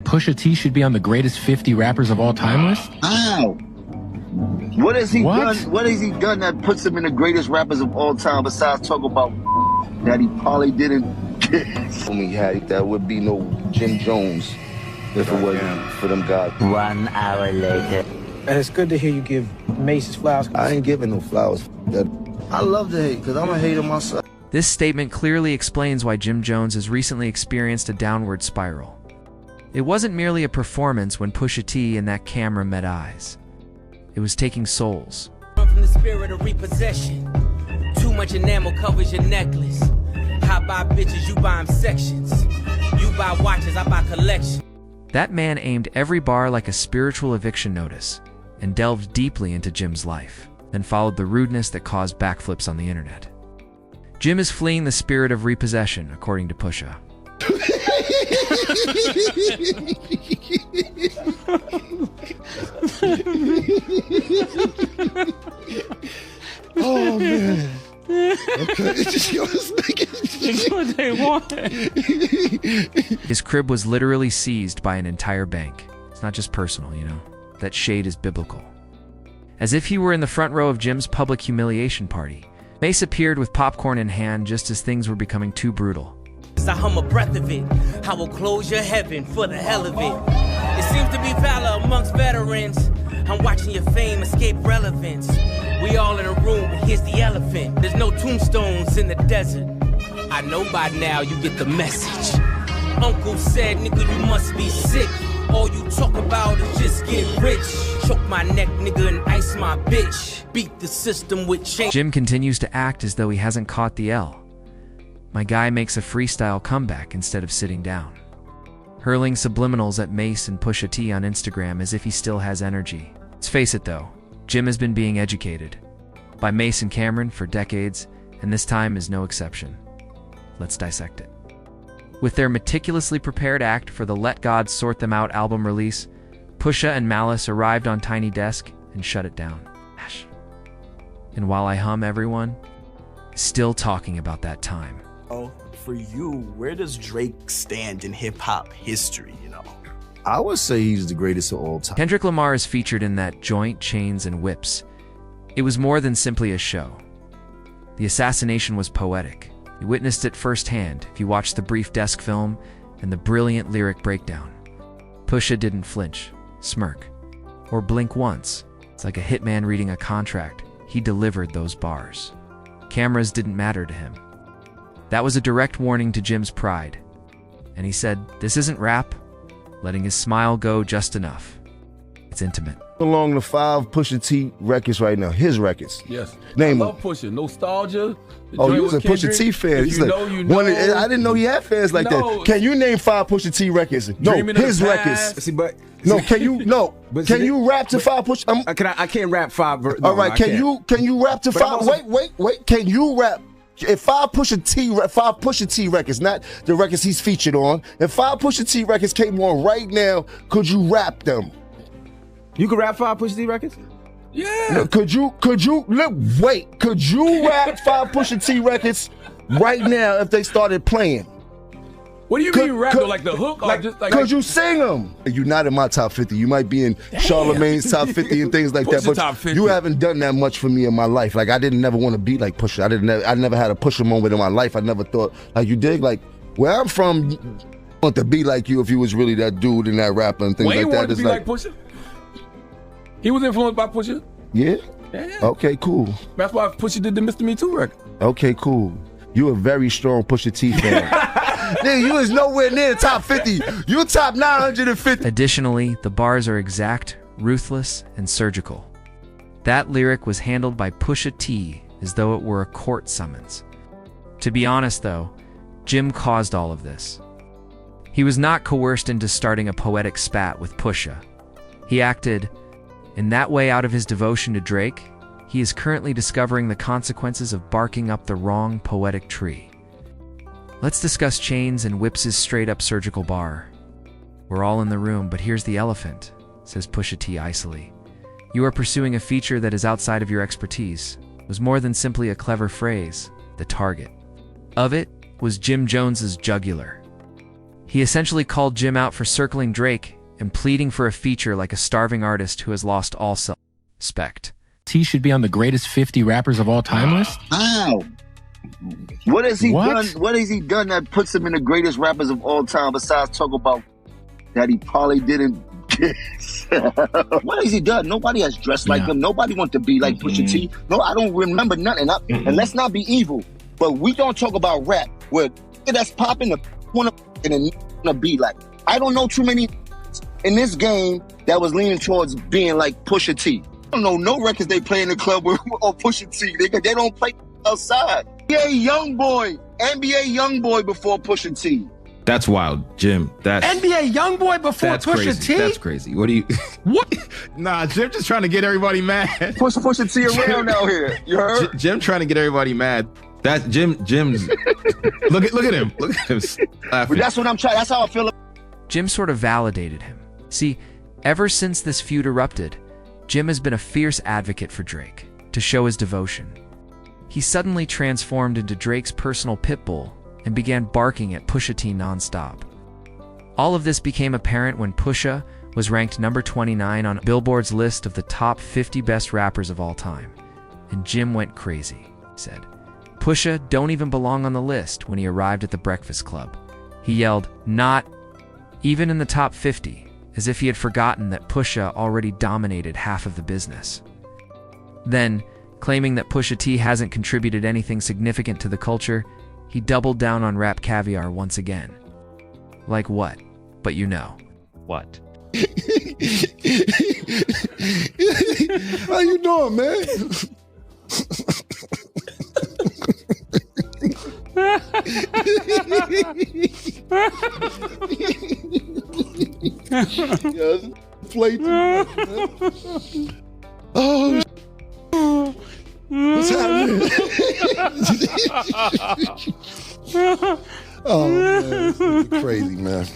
Pusha T should be on the greatest 50 rappers of all time list? Ow! What has he done? What has he done that puts him in the greatest rappers of all time besides talk about that he probably didn't get? That would be no Jim Jones if it wasn't for them guys. 1 hour later. It's good to hear you give Mase his flowers. I ain't giving no flowers. I love to hate because I'm a hater myself. This statement clearly explains why Jim Jones has recently experienced a downward spiral. It wasn't merely a performance when Pusha T and that camera met eyes. It was taking souls. From the spirit of repossession. Too much enamel covers your necklace. I buy bitches, you buy them sections. You buy watches, I buy collections. That man aimed every bar like a spiritual eviction notice and delved deeply into Jim's life, then followed the rudeness that caused backflips on the internet. Jim is fleeing the spirit of repossession, according to Pusha. Oh man. Okay. His crib was literally seized by an entire bank. It's not just personal, you know. That shade is biblical. As if he were in the front row of Jim's public humiliation party, Mase appeared with popcorn in hand just as things were becoming too brutal. I hum a breath of it. I will close your heaven for the hell of it. It seems to be valor amongst veterans. I'm watching your fame escape relevance. We all in a room, but here's the elephant. There's no tombstones in the desert. I know by now you get the message. Uncle said, nigga, you must be sick. All you talk about is just get rich. Choke my neck, nigga, and ice my bitch. Beat the system with change. Jim continues to act as though he hasn't caught the L. My guy makes a freestyle comeback instead of sitting down, hurling subliminals at Mase and Pusha T on Instagram as if he still has energy. Let's face it though, Jim has been being educated by Mase and Cameron for decades, and this time is no exception. Let's dissect it. With their meticulously prepared act for the Let God Sort Them Out album release, Pusha and Malice arrived on Tiny Desk and shut it down. And while I hum, everyone still talking about that time. For you, where does Drake stand in hip-hop history, you know? I would say he's the greatest of all time. Kendrick Lamar is featured in that Joint, Chains, and Whips. It was more than simply a show. The assassination was poetic. You witnessed it firsthand if you watched the brief desk film and the brilliant lyric breakdown. Pusha didn't flinch, smirk, or blink once. It's like a hitman reading a contract. He delivered those bars. Cameras didn't matter to him. That was a direct warning to Jim's pride. And he said, "This isn't rap," letting his smile go just enough. It's intimate. Along the 5 Pusha T records right now, his records. Yes. Name I love Pusha. Nostalgia. Oh, he was a Pusha T fan. He's like, I didn't know he had fans like that. Can you name 5 Pusha T records? No, his records. See, but no, can you? No, can you rap to 5 Pusha? I can't rap 5. No, all right, can you rap to 5? Wait. Can you rap? If 5 Pusha T records, not the records he's featured on, if 5 Pusha T records came on right now, could you rap them? You could rap 5 Pusha T records? Yeah. No, could you could you rap 5 Pusha T records right now if they started playing? What do you mean rap? Like the hook? Or just like, could you sing them? You're not in my top 50. You might be in Charlemagne's top 50 and things like that. But top 50. You haven't done that much for me in my life. Like I didn't never want to be like Pusha. I never had a Pusha moment in my life. I never thought like you dig. Like where I'm from, you want to be like you if you was really that dude and that rapper and things Wayne like that. wanted to be like Pusha. He was influenced by Pusha. Yeah. Yeah. Okay, cool. That's why Pusha did the Mr. Me Too record. Okay, cool. You a very strong Pusha T fan. Nigga, you is nowhere near the top 50. You top 950. Additionally, the bars are exact, ruthless, and surgical. That lyric was handled by Pusha T as though it were a court summons. To be honest though, Jim caused all of this. He was not coerced into starting a poetic spat with Pusha. He acted in that way out of his devotion to Drake. He is currently discovering the consequences of barking up the wrong poetic tree. Let's discuss Chains and Whips' straight-up surgical bar. We're all in the room, but here's the elephant, says Pusha T icily. You are pursuing a feature that is outside of your expertise. It was more than simply a clever phrase. The target of it was Jim Jones's jugular. He essentially called Jim out for circling Drake and pleading for a feature like a starving artist who has lost all self-respect. T should be on the greatest 50 rappers of all time list? How? What has he What? done? What has he done that puts him in the greatest rappers of all time besides talk about that he probably didn't? What has he done? Nobody has dressed like him. Nobody want to be like Pusha T. No, I don't remember nothing. And let's not be evil, but we don't talk about rap where that's popping the want to be like. I don't know too many in this game that was leaning towards being like Pusha T. I don't know no records they play in the club with or Pusha T. They don't play outside. NBA Youngboy before Pusha T. That's wild, Jim. That's NBA Youngboy before Pusha crazy. T? That's crazy. What do you... What? Nah, Jim just trying to get everybody mad. Pusha T around out here. You heard? Jim trying to get everybody mad. That's Jim's... look at him. Look at him laughing. But that's what I'm trying. That's how I feel. Jim sort of validated him. See, ever since this feud erupted, Jim has been a fierce advocate for Drake to show his devotion. He suddenly transformed into Drake's personal pit bull and began barking at Pusha T nonstop. All of this became apparent when Pusha was ranked number 29 on Billboard's list of the top 50 best rappers of all time. And Jim went crazy, he said. Pusha don't even belong on the list when he arrived at the Breakfast Club. He yelled, "Not even in the top 50, as if he had forgotten that Pusha already dominated half of the business. Then, claiming that Pusha T hasn't contributed anything significant to the culture, he doubled down on rap caviar once again. Like what? But you know. What? How you doing, man? Yes, play too much, man. Oh, what's happening? Oh man, this is crazy, man.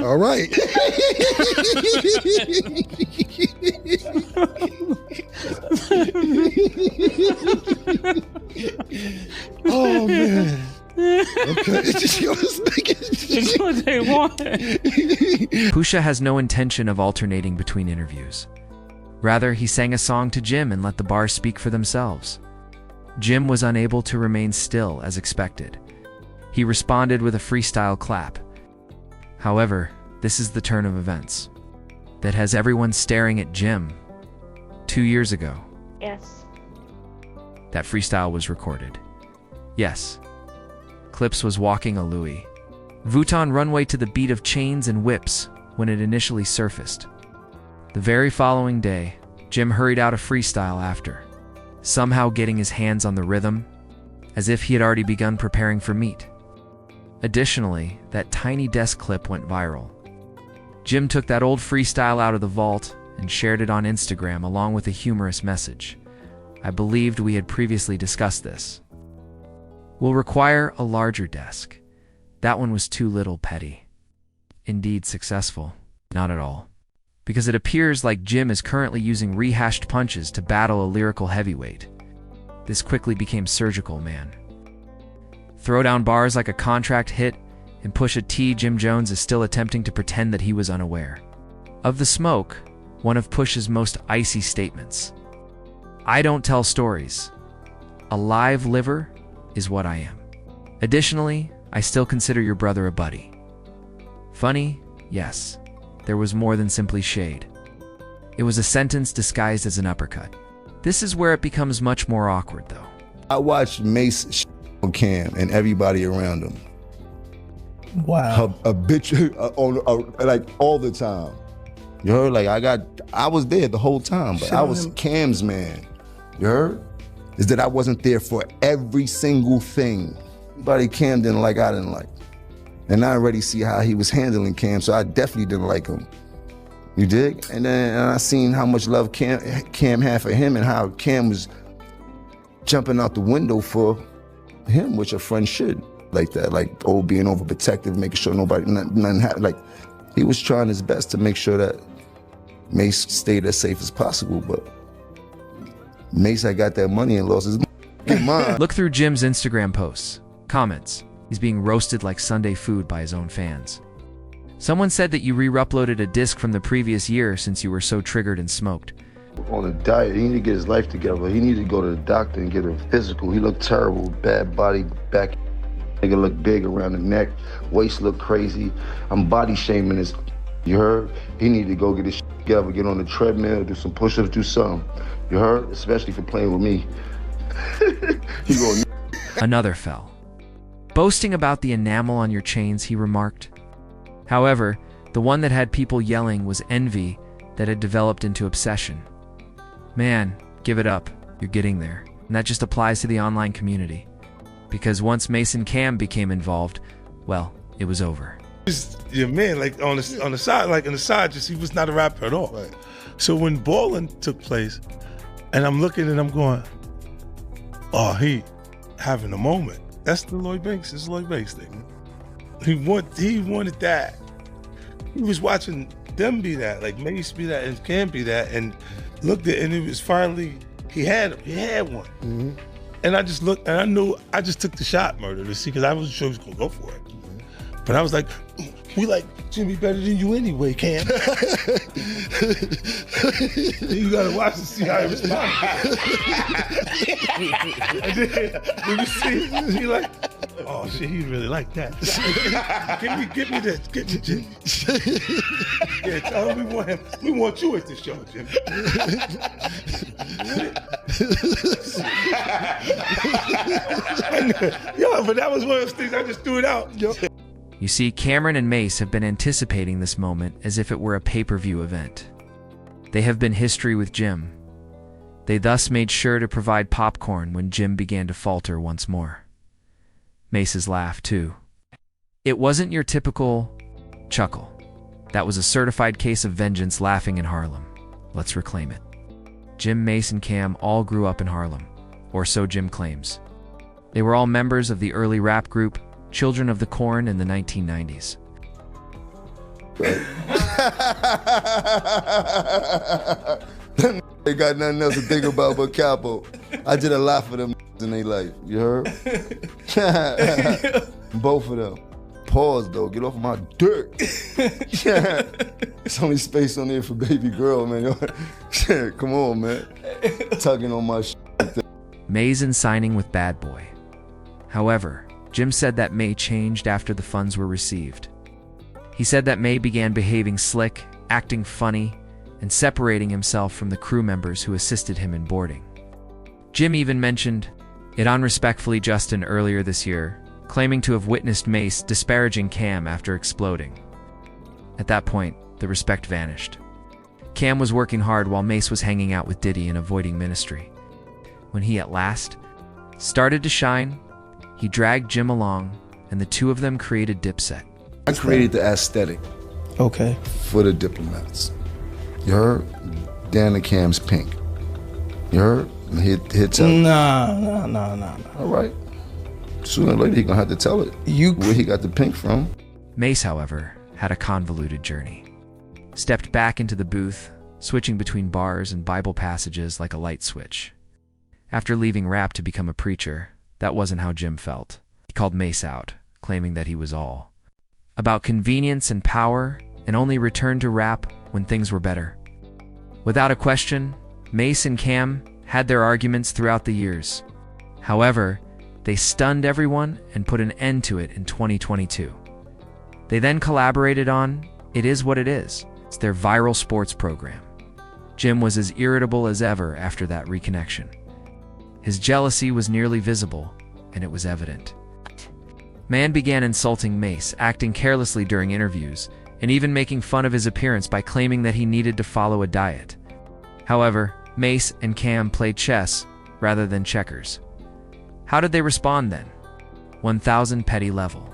All right. Oh man. Okay. It's what they want. Pusha has no intention of alternating between interviews. Rather, he sang a song to Jim and let the bars speak for themselves. Jim was unable to remain still as expected. He responded with a freestyle clap. However, this is the turn of events that has everyone staring at Jim. 2 years ago, Yes. that freestyle was recorded. Yes. Clips was walking a Louis Vuitton runway to the beat of chains and whips when it initially surfaced. The very following day, Jim hurried out a freestyle after, somehow getting his hands on the rhythm, as if he had already begun preparing for meat. Additionally, that tiny desk clip went viral. Jim took that old freestyle out of the vault and shared it on Instagram along with a humorous message. I believed we had previously discussed this. Will require a larger desk. That one was too little petty. Indeed successful. Not at all. Because it appears like Jim is currently using rehashed punches to battle a lyrical heavyweight. This quickly became surgical, man. Throw down bars like a contract hit, and Pusha T. Jim Jones is still attempting to pretend that he was unaware. Of the smoke, one of Push's most icy statements. I don't tell stories. A live liver is what I am. Additionally, I still consider your brother a buddy. Funny? Yes. There was more than simply shade. It was a sentence disguised as an uppercut. This is where it becomes much more awkward, though. I watched Mase on cam and everybody around him. Wow. A bitch like all the time. You heard? Like I was there the whole time, but I was Cam's man. You heard? Is that I wasn't there for every single thing. Everybody Cam didn't like, I didn't like. And I already see how he was handling Cam, so I definitely didn't like him. You dig? And then I seen how much love Cam had for him and how Cam was jumping out the window for him, which a friend should. Like that, like being overprotective, making sure nothing happened. Like he was trying his best to make sure that Mase stayed as safe as possible, but Mase had got that money and lost his Get mine. Look through Jim's Instagram posts, comments. He's being roasted like Sunday food by his own fans. Someone said that you re-uploaded a disc from the previous year since you were so triggered and smoked. On a diet, he need to get his life together. He need to go to the doctor and get a physical. He looked terrible, bad body, back. Nigga look big around the neck, waist look crazy. I'm body shaming this. You heard? He need to go get his shit together, get on the treadmill, do some push-ups, do something. You heard? Especially for playing with me. He going. Another fell. Boasting about the enamel on your chains, he remarked. However, the one that had people yelling was envy that had developed into obsession. Man, give it up. You're getting there. And that just applies to the online community. Because once Mase and Cam became involved, well, it was over. Your man, like on the side, like in the side, just he was not a rapper at all. Right. So when Ballin' took place, and I'm looking and I'm going, oh, he having a moment. That's the Lloyd Banks. It's Lloyd Banks thing. He wanted that. He was watching them be that, like Mase be that, and Cam be that, and looked at, and it was finally he had one. Mm-hmm. And I just looked, and I knew I just took the shot, murder, to see, because I wasn't sure he was gonna go for it. Mm-hmm. But I was like, we like Jimmy better than you anyway, Cam. You gotta watch to see how he responds. And then you see, he like, oh shit, he really like that. Give me that, get me Jimmy. Yeah, tell him we want you at the show, Jimmy. Yo, but that was one of those things I just threw it out. Yo. You see, Cameron and Mase have been anticipating this moment as if it were a pay-per-view event. They have been history with Jim. They thus made sure to provide popcorn when Jim began to falter once more. Mase's laugh, too. It wasn't your typical chuckle. That was a certified case of vengeance laughing in Harlem. Let's reclaim it. Jim, Mase, and Cam all grew up in Harlem, or so Jim claims. They were all members of the early rap group Children of the Corn in the 1990s. They got nothing else to think about but Capo. I did a lot for them in their life. You heard? Both of them. Pause though. Get off my dirt. There's only space on there for baby girl, man. Come on, man. Tugging on my shit. Mase in signing with Bad Boy. However, Jim said that May changed after the funds were received. He said that May began behaving slick, acting funny, and separating himself from the crew members who assisted him in boarding. Jim even mentioned it unrespectfully Justin earlier this year, claiming to have witnessed Mase disparaging Cam after exploding. At that point, the respect vanished. Cam was working hard while Mase was hanging out with Diddy and avoiding ministry. When he at last started to shine, he dragged Jim along, and the two of them created Dipset. I created the aesthetic. Okay. For the Diplomats. You heard? Dan and Cam's pink. You heard? Hits up. Nah. All right. Sooner or later, he gonna have to tell it. Where he got the pink from. Mase, however, had a convoluted journey. Stepped back into the booth, switching between bars and Bible passages like a light switch. After leaving rap to become a preacher, that wasn't how Jim felt. He called Mase out, claiming that he was all about convenience and power, and only returned to rap when things were better. Without a question, Mase and Cam had their arguments throughout the years. However, they stunned everyone and put an end to it in 2022. They then collaborated on It Is What It Is. It's their viral sports program. Jim was as irritable as ever after that reconnection. His jealousy was nearly visible, and it was evident. Man began insulting Mase, acting carelessly during interviews, and even making fun of his appearance by claiming that he needed to follow a diet. However, Mase and Cam played chess rather than checkers. How did they respond then? 1000 petty level.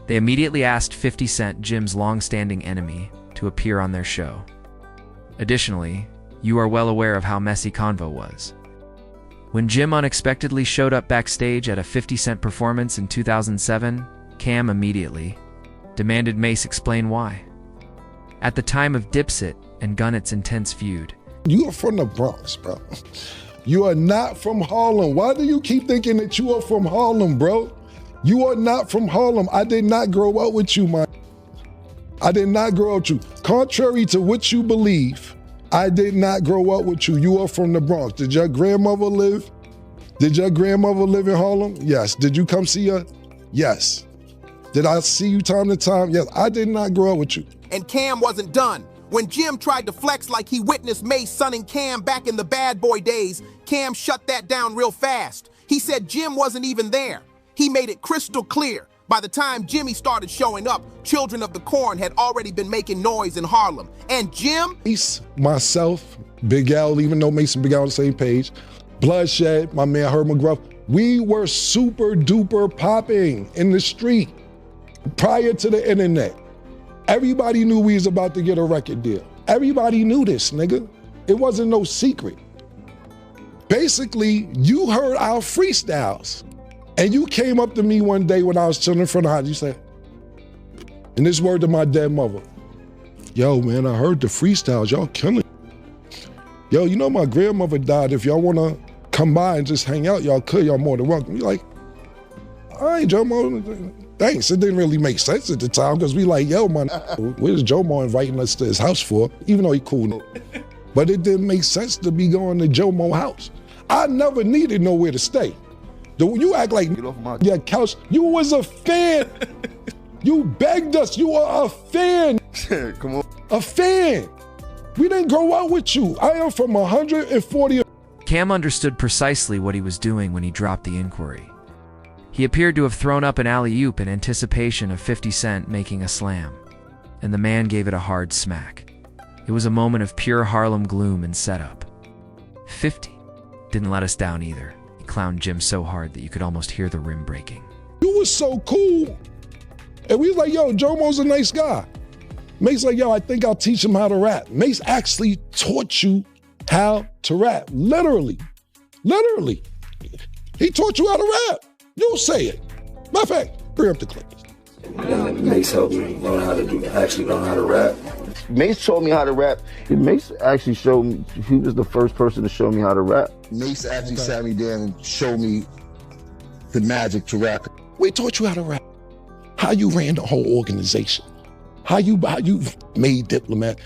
They immediately asked 50 Cent, Jim's long-standing enemy, to appear on their show. Additionally, you are well aware of how messy Convo was. When Jim unexpectedly showed up backstage at a 50 Cent performance in 2007, Cam immediately demanded Mase explain why. At the time of Dipset and Gunnett's intense feud, You are from the Bronx, bro. You are not from Harlem. Why do you keep thinking that you are from Harlem, bro? You are not from Harlem. I did not grow up with you, man. I did not grow up with you. Contrary to what you believe, I did not grow up with you. You are from the Bronx. Did your grandmother live? Did your grandmother live in Harlem? Yes. Did you come see her? Yes. Did I see you time to time? Yes. I did not grow up with you. And Cam wasn't done. When Jim tried to flex like he witnessed Mase sunning Cam back in the bad boy days, Cam shut that down real fast. He said Jim wasn't even there. He made it crystal clear. By the time Jimmy started showing up, Children of the Corn had already been making noise in Harlem. And Jim? Mase, myself, Big L, even though Mase and Big L on the same page, Bloodshed, my man Herb McGruff, we were super duper popping in the street prior to the internet. Everybody knew we was about to get a record deal. Everybody knew this, nigga. It wasn't no secret. Basically, you heard our freestyles. And you came up to me one day when I was chilling in front of the house, you said, and this word to my dead mother, yo, man, I heard the freestyles, y'all killing. Yo, you know my grandmother died. If y'all wanna come by and just hang out, y'all could, y'all more than welcome. You like, all right, Joe Mo, thanks. It didn't really make sense at the time because we like, yo, man, where's Joe Mo inviting us to his house for? Even though he cool. But it didn't make sense to be going to Joe Mo house. I never needed nowhere to stay. You act like your couch. You was a fan. You begged us. You are a fan. Come on. A fan. We didn't grow up with you. I am from 140. Cam understood precisely what he was doing when he dropped the inquiry. He appeared to have thrown up an alley-oop in anticipation of 50 Cent making a slam, and the man gave it a hard smack. It was a moment of pure Harlem gloom and setup. 50 didn't let us down either. Clowned Jim so hard that you could almost hear the rim breaking. You was so cool. And we was like, yo, Joe Mo's a nice guy. Mase like, yo, I think I'll teach him how to rap. Mase actually taught you how to rap. Literally. Literally. He taught you how to rap. You say it. Matter of fact, bring up the clip. Mase helped me learn how to actually learn how to rap. Mase taught me how to rap. Mase actually showed me, he was the first person to show me how to rap. Mase actually sat me down and showed me the magic to rap. We taught you how to rap. How you ran the whole organization. How you made Diplomat.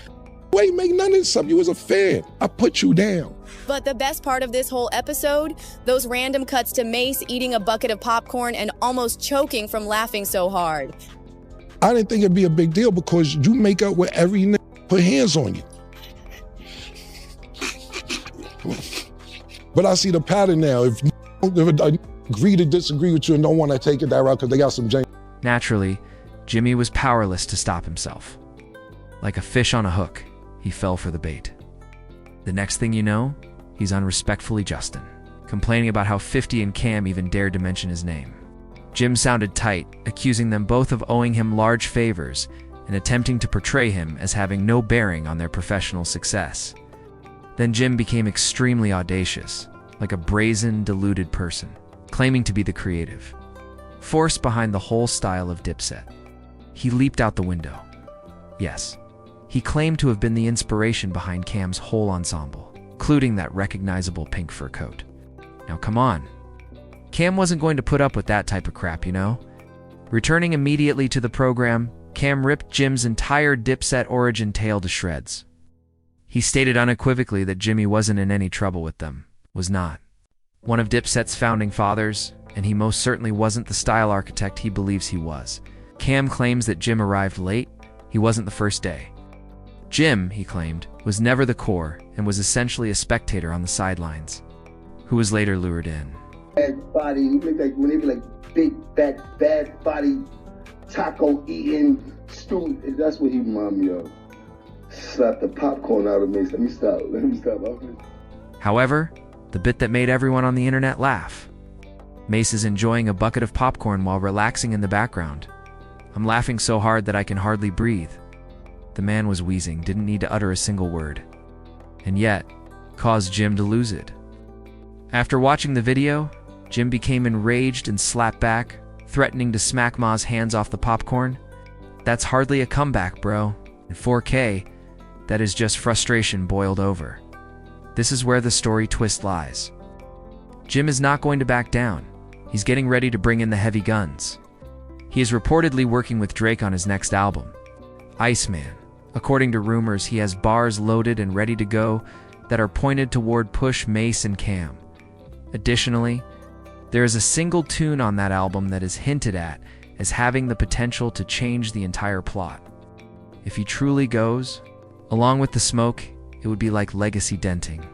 You ain't make none of this stuff. You was a fan. I put you down. But the best part of this whole episode, those random cuts to Mase eating a bucket of popcorn and almost choking from laughing so hard. I didn't think it'd be a big deal because you make up with every nigga put hands on you. But I see the pattern now. If I agree to disagree with you and don't want to take it that route because they got some jank. Naturally, Jimmy was powerless to stop himself. Like a fish on a hook, he fell for the bait. The next thing you know, he's on Respectfully Justin, complaining about how 50 and Cam even dared to mention his name. Jim sounded tight, accusing them both of owing him large favors and attempting to portray him as having no bearing on their professional success. Then Jim became extremely audacious, like a brazen, deluded person, claiming to be the creative force behind the whole style of Dipset. He leaped out the window. Yes, he claimed to have been the inspiration behind Cam's whole ensemble, including that recognizable pink fur coat. Now come on. Cam wasn't going to put up with that type of crap, you know? Returning immediately to the program, Cam ripped Jim's entire Dipset origin tale to shreds. He stated unequivocally that Jimmy wasn't in any trouble with them, was not. One of Dipset's founding fathers, and he most certainly wasn't the style architect he believes he was. Cam claims that Jim arrived late. He wasn't the first day. Jim, he claimed, was never the core and was essentially a spectator on the sidelines, who was later lured in. Bad body, he looked like when they be like big, bad body, taco eating, stew. That's what he reminded me of. Slap the popcorn out of me. Let me stop. However, the bit that made everyone on the internet laugh. Mase is enjoying a bucket of popcorn while relaxing in the background. I'm laughing so hard that I can hardly breathe. The man was wheezing, didn't need to utter a single word, and yet caused Jim to lose it. After watching the video, Jim became enraged and slapped back, threatening to smack Ma's hands off the popcorn. That's hardly a comeback, bro. In 4K, that is just frustration boiled over. this is where the story twist lies. Jim is not going to back down. He's getting ready to bring in the heavy guns. He is reportedly working with Drake on his next album, Iceman. According to rumors, he has bars loaded and ready to go that are pointed toward Push, Mase, and Cam. Additionally, there is a single tune on that album that is hinted at as having the potential to change the entire plot. If he truly goes, along with the smoke, it would be like legacy denting.